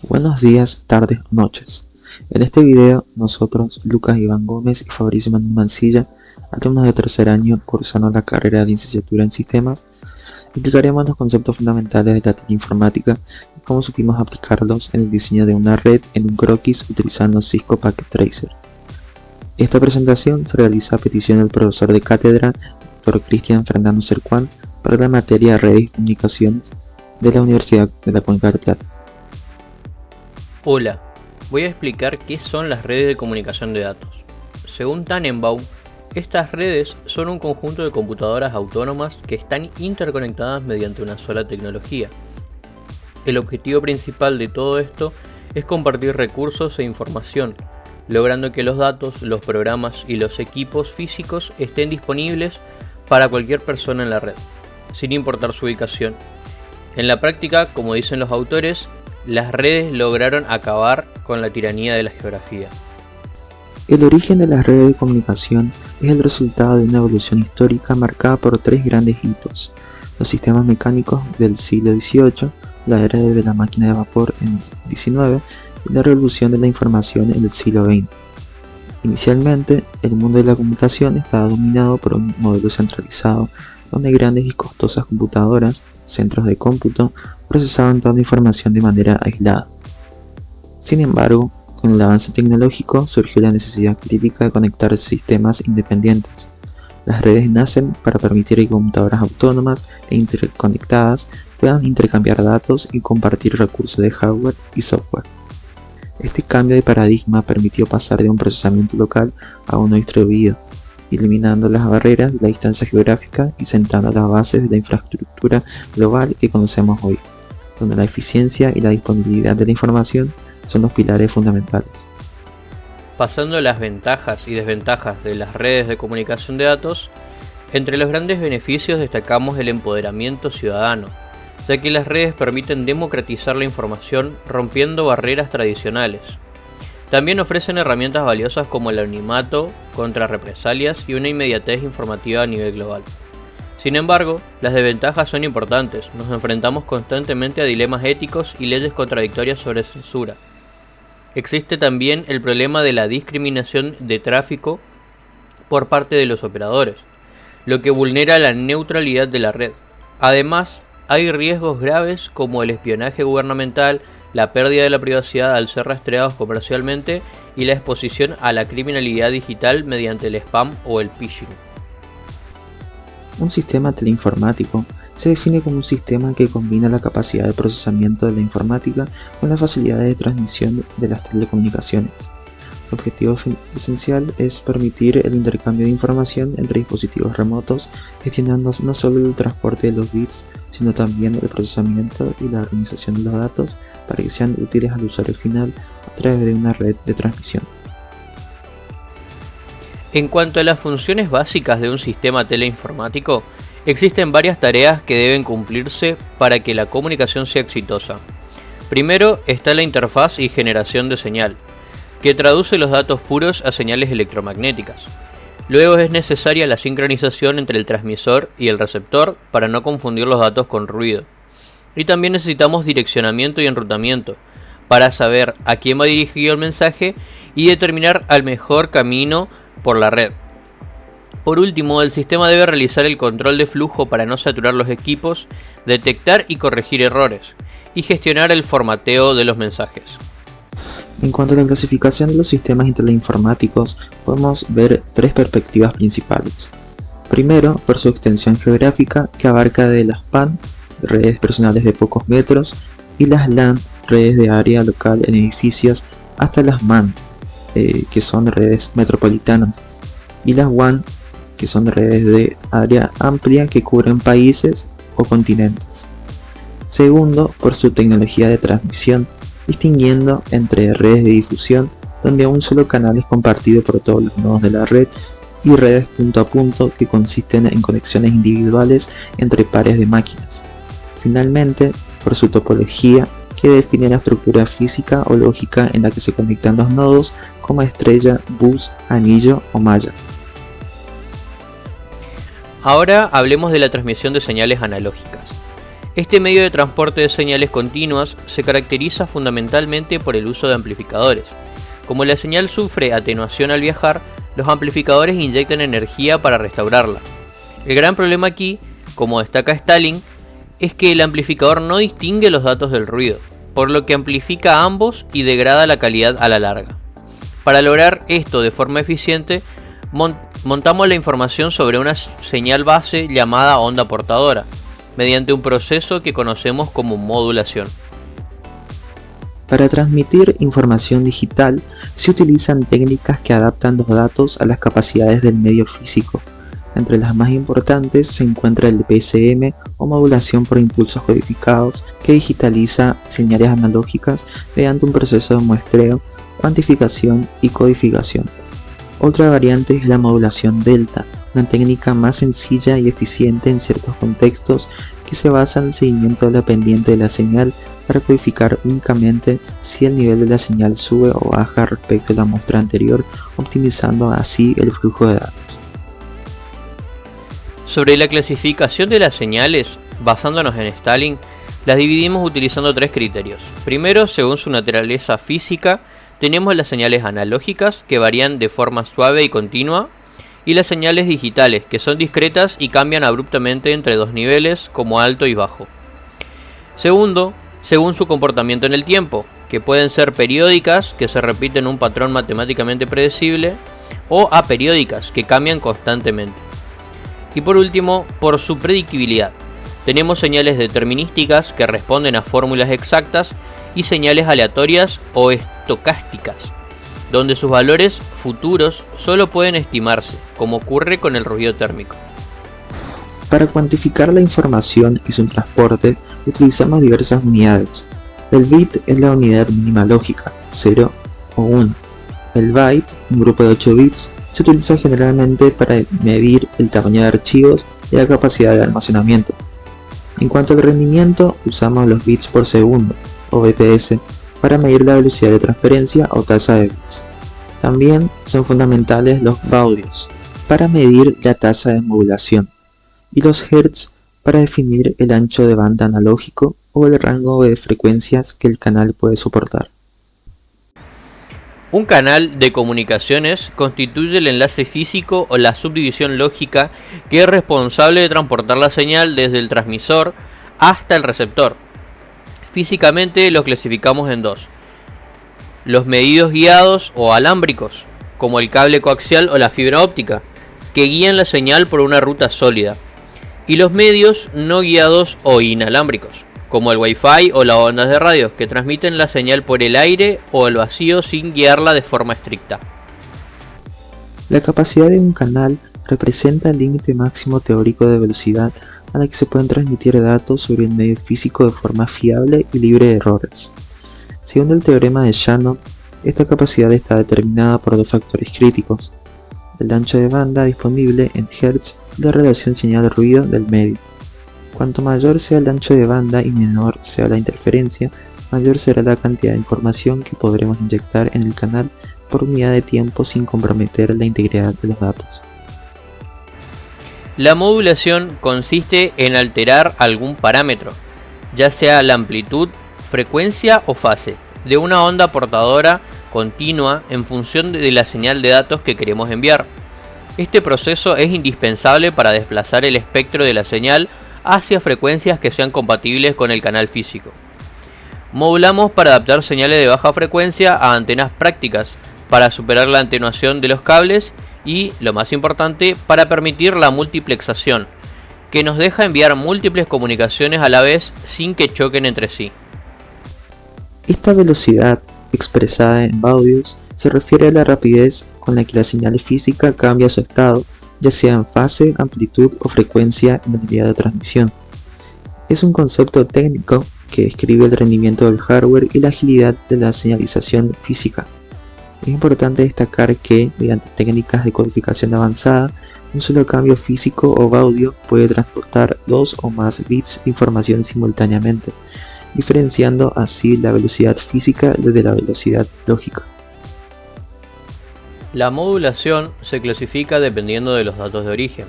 Buenos días, tardes o noches. En este video, nosotros, Lucas Iván Gómez y Fabricio Manuel Mancilla, alumnos de tercer año cursando la carrera de licenciatura en sistemas, explicaremos los conceptos fundamentales de la teleinformática y cómo supimos aplicarlos en el diseño de una red en un croquis utilizando Cisco Packet Tracer. Esta presentación se realiza a petición del profesor de cátedra, Dr. Cristian Fernando Cercuán, para la materia de Redes y Comunicaciones de la Universidad de la Cuenca del Plata. Hola, voy a explicar qué son las redes de comunicación de datos. Según Tannenbaum, estas redes son un conjunto de computadoras autónomas que están interconectadas mediante una sola tecnología. El objetivo principal de todo esto es compartir recursos e información, logrando que los datos, los programas y los equipos físicos estén disponibles para cualquier persona en la red, sin importar su ubicación. En la práctica, como dicen los autores, las redes lograron acabar con la tiranía de la geografía. El origen de las redes de comunicación es el resultado de una evolución histórica marcada por tres grandes hitos: los sistemas mecánicos del siglo XVIII, la era de la máquina de vapor en el XIX y la revolución de la información en el siglo XX. Inicialmente, el mundo de la computación estaba dominado por un modelo centralizado, donde grandes y costosas computadoras, centros de cómputo, procesaban toda la información de manera aislada. Sin embargo, con el avance tecnológico surgió la necesidad crítica de conectar sistemas independientes. Las redes nacen para permitir que computadoras autónomas e interconectadas puedan intercambiar datos y compartir recursos de hardware y software. Este cambio de paradigma permitió pasar de un procesamiento local a uno distribuido, eliminando las barreras de la distancia geográfica y sentando las bases de la infraestructura global que conocemos hoy, donde la eficiencia y la disponibilidad de la información son los pilares fundamentales. Pasando a las ventajas y desventajas de las redes de comunicación de datos, entre los grandes beneficios destacamos el empoderamiento ciudadano, ya que las redes permiten democratizar la información rompiendo barreras tradicionales. También ofrecen herramientas valiosas como el anonimato contra represalias y una inmediatez informativa a nivel global. Sin embargo, las desventajas son importantes. Nos enfrentamos constantemente a dilemas éticos y leyes contradictorias sobre censura. Existe también el problema de la discriminación de tráfico por parte de los operadores, lo que vulnera la neutralidad de la red. Además, hay riesgos graves como el espionaje gubernamental, la pérdida de la privacidad al ser rastreados comercialmente y la exposición a la criminalidad digital mediante el spam o el phishing. Un sistema teleinformático se define como un sistema que combina la capacidad de procesamiento de la informática con las facilidades de transmisión de las telecomunicaciones. Su objetivo esencial es permitir el intercambio de información entre dispositivos remotos, gestionando no solo el transporte de los bits, sino también el procesamiento y la organización de los datos para que sean útiles al usuario final a través de una red de transmisión. En cuanto a las funciones básicas de un sistema teleinformático, existen varias tareas que deben cumplirse para que la comunicación sea exitosa. Primero está la interfaz y generación de señal, que traduce los datos puros a señales electromagnéticas. Luego es necesaria la sincronización entre el transmisor y el receptor para no confundir los datos con ruido. Y también necesitamos direccionamiento y enrutamiento para saber a quién va dirigido el mensaje y determinar el mejor camino por la red. Por último, el sistema debe realizar el control de flujo para no saturar los equipos, detectar y corregir errores, y gestionar el formateo de los mensajes. En cuanto a la clasificación de los sistemas teleinformáticos, podemos ver tres perspectivas principales. Primero, por su extensión geográfica, que abarca de las PAN, redes personales de pocos metros, y las LAN, redes de área local en edificios, hasta las MAN, que son redes metropolitanas, y las WAN, que son redes de área amplia que cubren países o continentes. Segundo, por su tecnología de transmisión, distinguiendo entre redes de difusión, donde un solo canal es compartido por todos los nodos de la red, y redes punto a punto, que consisten en conexiones individuales entre pares de máquinas. Finalmente, por su topología, que define la estructura física o lógica en la que se conectan los nodos, como estrella, bus, anillo o malla. Ahora hablemos de la transmisión de señales analógicas. Este medio de transporte de señales continuas se caracteriza fundamentalmente por el uso de amplificadores. Como la señal sufre atenuación al viajar, los amplificadores inyectan energía para restaurarla. El gran problema aquí, como destaca Stalling, es que el amplificador no distingue los datos del ruido, por lo que amplifica ambos y degrada la calidad a la larga. Para lograr esto de forma eficiente, montamos la información sobre una señal base llamada onda portadora, mediante un proceso que conocemos como modulación. Para transmitir información digital se utilizan técnicas que adaptan los datos a las capacidades del medio físico. Entre las más importantes se encuentra el PSM o modulación por impulsos codificados, que digitaliza señales analógicas mediante un proceso de muestreo, cuantificación y codificación. Otra variante es la modulación delta, una técnica más sencilla y eficiente en ciertos contextos que se basa en el seguimiento de la pendiente de la señal para codificar únicamente si el nivel de la señal sube o baja respecto a la muestra anterior, optimizando así el flujo de datos. Sobre la clasificación de las señales, basándonos en Stalling, las dividimos utilizando tres criterios. Primero, según su naturaleza física, tenemos las señales analógicas, que varían de forma suave y continua, y las señales digitales, que son discretas y cambian abruptamente entre dos niveles, como alto y bajo. Segundo, según su comportamiento en el tiempo, que pueden ser periódicas, que se repiten un patrón matemáticamente predecible, o aperiódicas, que cambian constantemente. Y por último, por su predictibilidad. Tenemos señales determinísticas que responden a fórmulas exactas y señales aleatorias o estocásticas, donde sus valores futuros solo pueden estimarse, como ocurre con el ruido térmico. Para cuantificar la información y su transporte utilizamos diversas unidades. El bit es la unidad mínima lógica, 0 o 1. El byte, un grupo de 8 bits, se utiliza generalmente para medir el tamaño de archivos y la capacidad de almacenamiento. En cuanto al rendimiento, usamos los bits por segundo, o bps, para medir la velocidad de transferencia o tasa de bits. También son fundamentales los baudios, para medir la tasa de modulación, y los hertz para definir el ancho de banda analógico o el rango de frecuencias que el canal puede soportar. Un canal de comunicaciones constituye el enlace físico o la subdivisión lógica que es responsable de transportar la señal desde el transmisor hasta el receptor. Físicamente los clasificamos en dos: los medios guiados o alámbricos, como el cable coaxial o la fibra óptica, que guían la señal por una ruta sólida, y los medios no guiados o inalámbricos, como el Wi-Fi o las ondas de radio, que transmiten la señal por el aire o el vacío sin guiarla de forma estricta. La capacidad de un canal representa el límite máximo teórico de velocidad a la que se pueden transmitir datos sobre el medio físico de forma fiable y libre de errores. Según el teorema de Shannon, esta capacidad está determinada por dos factores críticos: el ancho de banda disponible en Hz y la relación señal-ruido del medio. Cuanto mayor sea el ancho de banda y menor sea la interferencia, mayor será la cantidad de información que podremos inyectar en el canal por unidad de tiempo sin comprometer la integridad de los datos. La modulación consiste en alterar algún parámetro, ya sea la amplitud, frecuencia o fase, de una onda portadora continua en función de la señal de datos que queremos enviar. Este proceso es indispensable para desplazar el espectro de la señal hacia frecuencias que sean compatibles con el canal físico. Modulamos para adaptar señales de baja frecuencia a antenas prácticas, para superar la atenuación de los cables y, lo más importante, para permitir la multiplexación, que nos deja enviar múltiples comunicaciones a la vez sin que choquen entre sí. Esta velocidad, expresada en baudios, se refiere a la rapidez con la que la señal física cambia su estado, ya sea en fase, amplitud o frecuencia en el día de transmisión. Es un concepto técnico que describe el rendimiento del hardware y la agilidad de la señalización física. Es importante destacar que, mediante técnicas de codificación avanzada, un solo cambio físico o baudio puede transportar dos o más bits de información simultáneamente, diferenciando así la velocidad física de la velocidad lógica. La modulación se clasifica dependiendo de los datos de origen.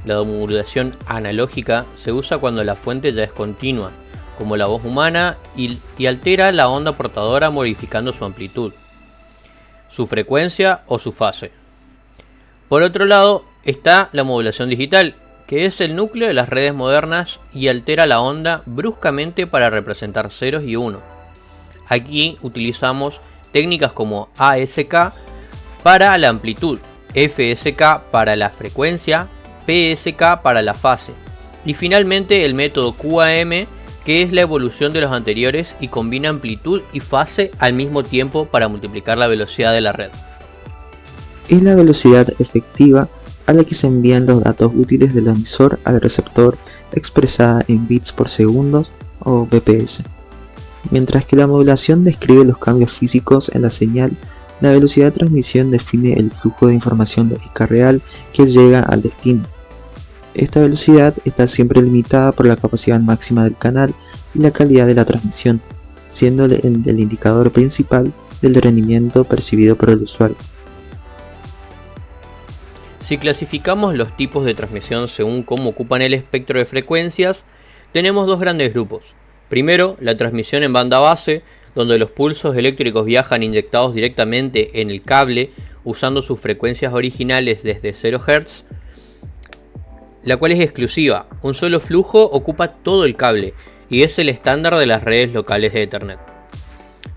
la modulación analógica se usa cuando la fuente ya es continua, como la voz humana, y altera la onda portadora modificando su amplitud, su frecuencia o su fase. Por otro lado está la modulación digital, que es el núcleo de las redes modernas y altera la onda bruscamente para representar ceros y unos. Aquí utilizamos técnicas como ASK para la amplitud, FSK para la frecuencia, PSK para la fase, y finalmente el método QAM, que es la evolución de los anteriores y combina amplitud y fase al mismo tiempo para multiplicar la velocidad de la red. Es la velocidad efectiva a la que se envían los datos útiles del emisor al receptor, expresada en bits por segundo o bps. Mientras que la modulación describe los cambios físicos en la señal, la velocidad de transmisión define el flujo de información lógica real que llega al destino. Esta velocidad está siempre limitada por la capacidad máxima del canal y la calidad de la transmisión, siendo el indicador principal del rendimiento percibido por el usuario. Si clasificamos los tipos de transmisión según cómo ocupan el espectro de frecuencias, tenemos dos grandes grupos. Primero, la transmisión en banda base, donde los pulsos eléctricos viajan inyectados directamente en el cable usando sus frecuencias originales desde 0 Hz, la cual es exclusiva. Un solo flujo ocupa todo el cable y es el estándar de las redes locales de Ethernet.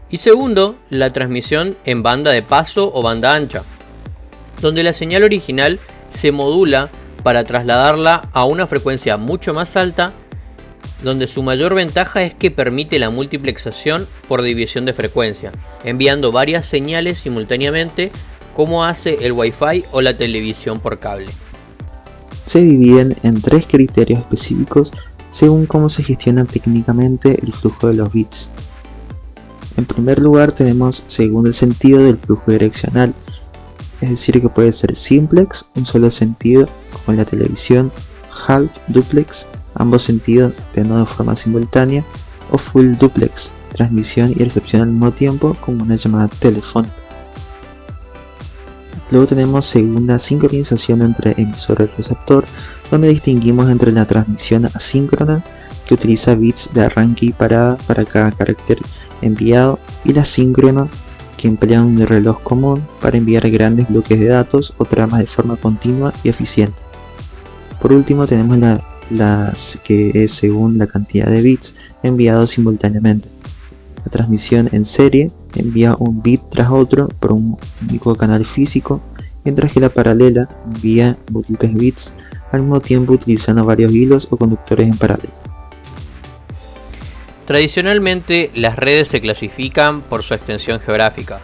Y segundo, la transmisión en banda de paso o banda ancha, donde la señal original se modula para trasladarla a una frecuencia mucho más alta, donde su mayor ventaja es que permite la multiplexación por división de frecuencia, enviando varias señales simultáneamente como hace el Wi-Fi o la televisión por cable. Se dividen en tres criterios específicos según cómo se gestiona técnicamente el flujo de los bits. En primer lugar tenemos según el sentido del flujo direccional, es decir que puede ser simplex, un solo sentido, como en la televisión, half duplex, ambos sentidos pero no de forma simultánea, o full duplex, transmisión y recepción al mismo tiempo, como una llamada telefónica. Luego tenemos según la sincronización entre emisor y receptor, donde distinguimos entre la transmisión asíncrona, que utiliza bits de arranque y parada para cada carácter enviado, y la síncrona, que emplea un reloj común para enviar grandes bloques de datos o tramas de forma continua y eficiente. Por último tenemos las que es según la cantidad de bits enviados simultáneamente. La transmisión en serie envía un bit tras otro por un único canal físico, mientras que la paralela envía múltiples bits al mismo tiempo utilizando varios hilos o conductores en paralelo. Tradicionalmente las redes se clasifican por su extensión geográfica.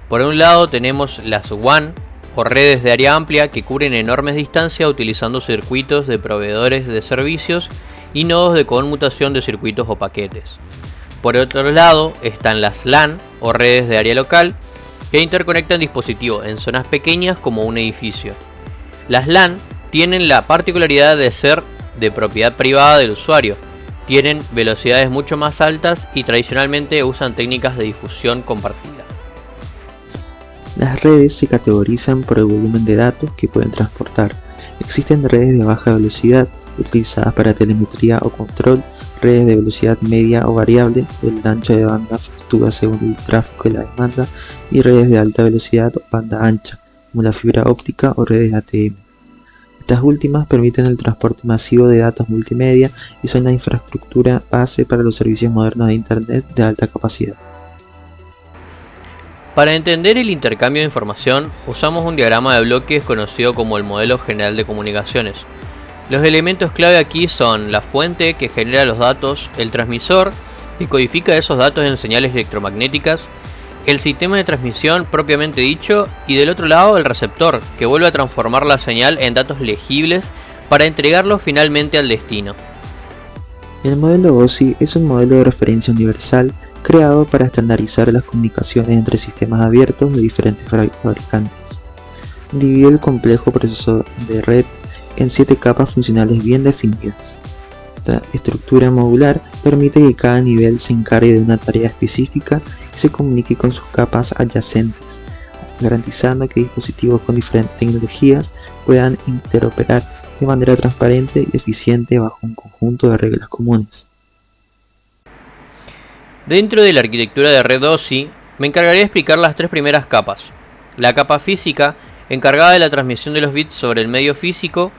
Por un lado tenemos las WAN o redes de área amplia que cubren enormes distancias utilizando circuitos de proveedores de servicios y nodos de conmutación de circuitos o paquetes. Por otro lado están las LAN o redes de área local que interconectan dispositivos en zonas pequeñas como un edificio. Las LAN tienen la particularidad de ser de propiedad privada del usuario, tienen velocidades mucho más altas y tradicionalmente usan técnicas de difusión compartida. Las redes se categorizan por el volumen de datos que pueden transportar. Existen redes de baja velocidad utilizadas para telemetría o control, redes de velocidad media o variable, el ancho de banda fluctúa según el tráfico y la demanda, y redes de alta velocidad o banda ancha, como la fibra óptica o redes ATM. Estas últimas permiten el transporte masivo de datos multimedia y son la infraestructura base para los servicios modernos de Internet de alta capacidad. Para entender el intercambio de información, usamos un diagrama de bloques conocido como el modelo general de comunicaciones. Los elementos clave aquí son la fuente que genera los datos, el transmisor que codifica esos datos en señales electromagnéticas, el sistema de transmisión propiamente dicho y del otro lado el receptor que vuelve a transformar la señal en datos legibles para entregarlos finalmente al destino. El modelo OSI es un modelo de referencia universal creado para estandarizar las comunicaciones entre sistemas abiertos de diferentes fabricantes. Divide el complejo proceso de red en 7 capas funcionales bien definidas. Esta estructura modular permite que cada nivel se encargue de una tarea específica y se comunique con sus capas adyacentes, garantizando que dispositivos con diferentes tecnologías puedan interoperar de manera transparente y eficiente bajo un conjunto de reglas comunes. Dentro de la arquitectura de red OSI, me encargaré de explicar las tres primeras capas. La capa física, encargada de la transmisión de los bits sobre el medio físico,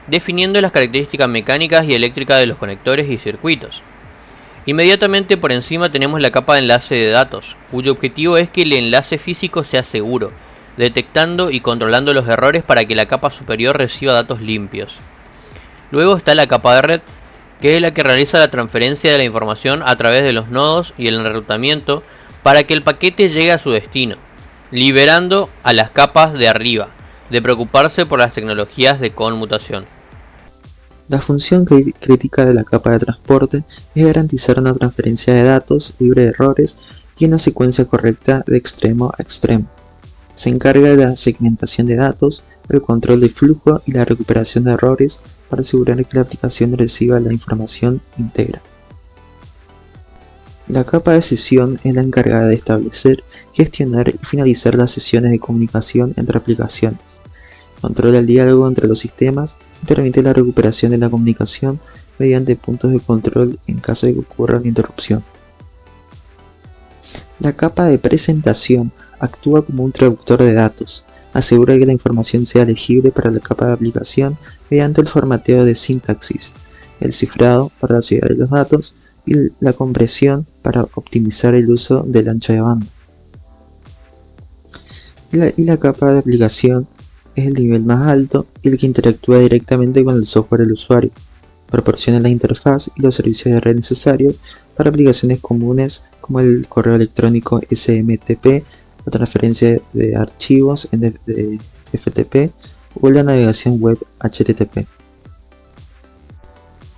definiendo las características mecánicas y eléctricas de los conectores y circuitos. Inmediatamente por encima tenemos la capa de enlace de datos, cuyo objetivo es que el enlace físico sea seguro, detectando y controlando los errores para que la capa superior reciba datos limpios. Luego está la capa de red, que es la que realiza la transferencia de la información a través de los nodos y el enrutamiento para que el paquete llegue a su destino, liberando a las capas de arriba de preocuparse por las tecnologías de conmutación. La función crítica de la capa de transporte es garantizar una transferencia de datos libre de errores y una secuencia correcta de extremo a extremo. Se encarga de la segmentación de datos, el control de flujo y la recuperación de errores para asegurar que la aplicación reciba la información íntegra. La capa de sesión es la encargada de establecer, gestionar y finalizar las sesiones de comunicación entre aplicaciones. Controla el diálogo entre los sistemas y permite la recuperación de la comunicación mediante puntos de control en caso de que ocurra una interrupción. La capa de presentación actúa como un traductor de datos, asegura que la información sea legible para la capa de aplicación mediante el formateo de sintaxis, el cifrado para la seguridad de los datos y la compresión para optimizar el uso del ancho de banda. Y la capa de aplicación es el nivel más alto y el que interactúa directamente con el software del usuario. Proporciona la interfaz y los servicios de red necesarios para aplicaciones comunes como el correo electrónico SMTP, la transferencia de archivos en FTP o la navegación web HTTP.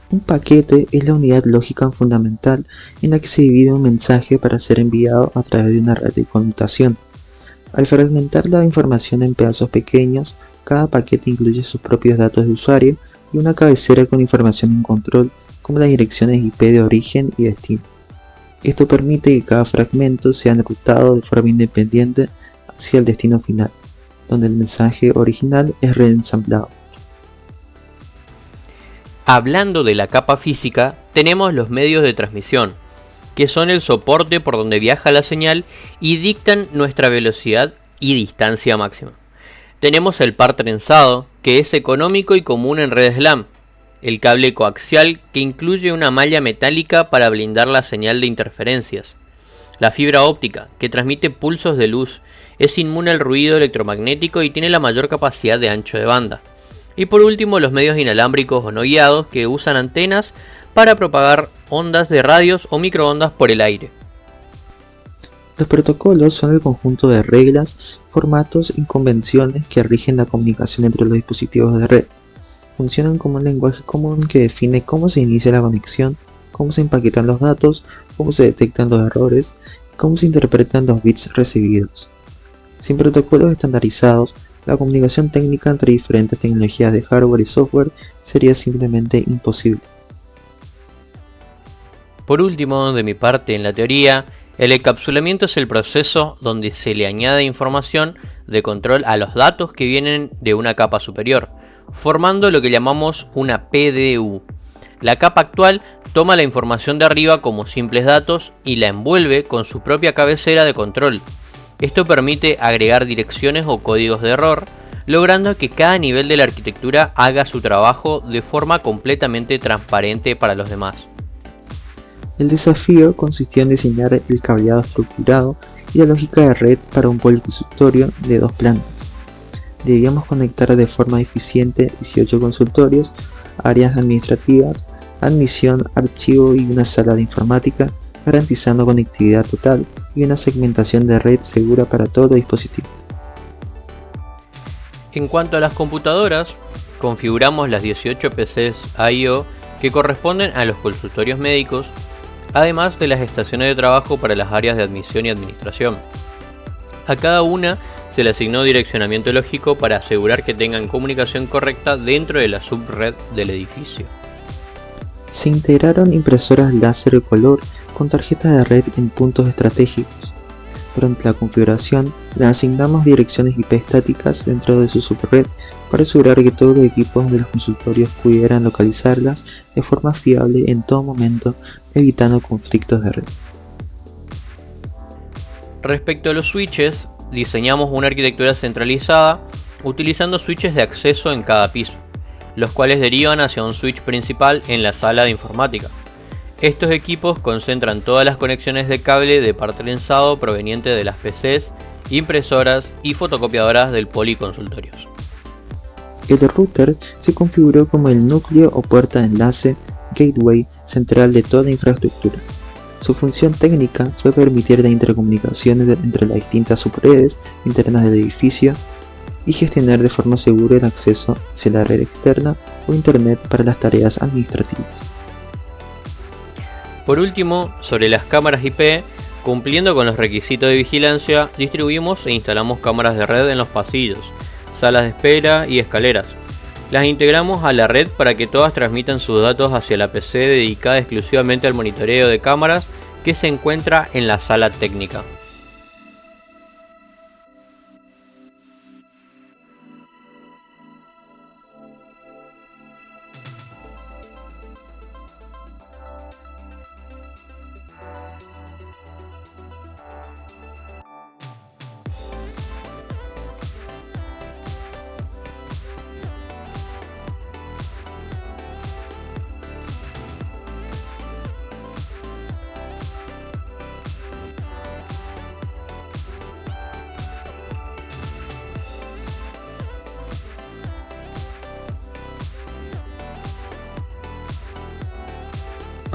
Un paquete es la unidad lógica fundamental en la que se divide un mensaje para ser enviado a través de una red de conmutación. Al fragmentar la información en pedazos pequeños, cada paquete incluye sus propios datos de usuario y una cabecera con información en control como las direcciones IP de origen y destino. Esto permite que cada fragmento sea enrutado de forma independiente hacia el destino final, donde el mensaje original es reensamblado. Hablando de la capa física, tenemos los medios de transmisión, que son el soporte por donde viaja la señal y dictan nuestra velocidad y distancia máxima. Tenemos el par trenzado, que es económico y común en redes LAN, el cable coaxial, que incluye una malla metálica para blindar la señal de interferencias, la fibra óptica, que transmite pulsos de luz, es inmune al ruido electromagnético y tiene la mayor capacidad de ancho de banda. Y por último, los medios inalámbricos o no guiados, que usan antenas para propagar ondas de radios o microondas por el aire. Los protocolos son el conjunto de reglas, formatos y convenciones que rigen la comunicación entre los dispositivos de red. Funcionan como un lenguaje común que define cómo se inicia la conexión, cómo se empaquetan los datos, cómo se detectan los errores y cómo se interpretan los bits recibidos. Sin protocolos estandarizados, la comunicación técnica entre diferentes tecnologías de hardware y software sería simplemente imposible. Por último, de mi parte en la teoría, el encapsulamiento es el proceso donde se le añade información de control a los datos que vienen de una capa superior, formando lo que llamamos una PDU. La capa actual toma la información de arriba como simples datos y la envuelve con su propia cabecera de control. Esto permite agregar direcciones o códigos de error, logrando que cada nivel de la arquitectura haga su trabajo de forma completamente transparente para los demás. El desafío consistió en diseñar el cableado estructurado y la lógica de red para un policonsultorio de 2 plantas. Debíamos conectar de forma eficiente 18 consultorios, áreas administrativas, admisión, archivo y una sala de informática, garantizando conectividad total y una segmentación de red segura para todos los dispositivos. En cuanto a las computadoras, configuramos las 18 PCs I/O que corresponden a los consultorios médicos, además de las estaciones de trabajo para las áreas de admisión y administración. A cada una se le asignó direccionamiento lógico para asegurar que tengan comunicación correcta dentro de la subred del edificio. Se integraron impresoras láser de color con tarjetas de red en puntos estratégicos. Durante la configuración, Le asignamos direcciones IP estáticas dentro de su subred para asegurar que todos los equipos de los consultorios pudieran localizarlas de forma fiable en todo momento, evitando conflictos de red. Respecto a los switches, diseñamos una arquitectura centralizada utilizando switches de acceso en cada piso, los cuales derivan hacia un switch principal en la sala de informática. Estos equipos concentran todas las conexiones de cable de par trenzado proveniente de las PCs, impresoras y fotocopiadoras del policonsultorios. El router se configuró como el núcleo o puerta de enlace gateway central de toda la infraestructura. Su función técnica fue permitir la intercomunicación entre las distintas subredes internas del edificio y gestionar de forma segura el acceso hacia la red externa o internet para las tareas administrativas. Por último, sobre las cámaras IP, cumpliendo con los requisitos de vigilancia, distribuimos e instalamos cámaras de red en los pasillos, salas de espera y escaleras. Las integramos a la red para que todas transmitan sus datos hacia la PC dedicada exclusivamente al monitoreo de cámaras que se encuentra en la sala técnica.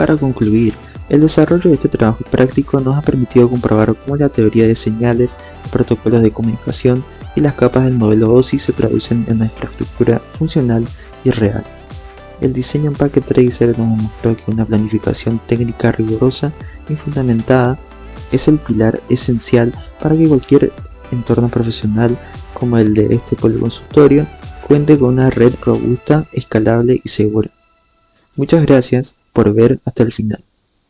Para concluir, el desarrollo de este trabajo práctico nos ha permitido comprobar cómo la teoría de señales, los protocolos de comunicación y las capas del modelo OSI se traducen en una infraestructura funcional y real. El diseño en Packet Tracer nos mostró que una planificación técnica rigurosa y fundamentada es el pilar esencial para que cualquier entorno profesional como el de este policonsultorio cuente con una red robusta, escalable y segura. Muchas gracias por ver hasta el final.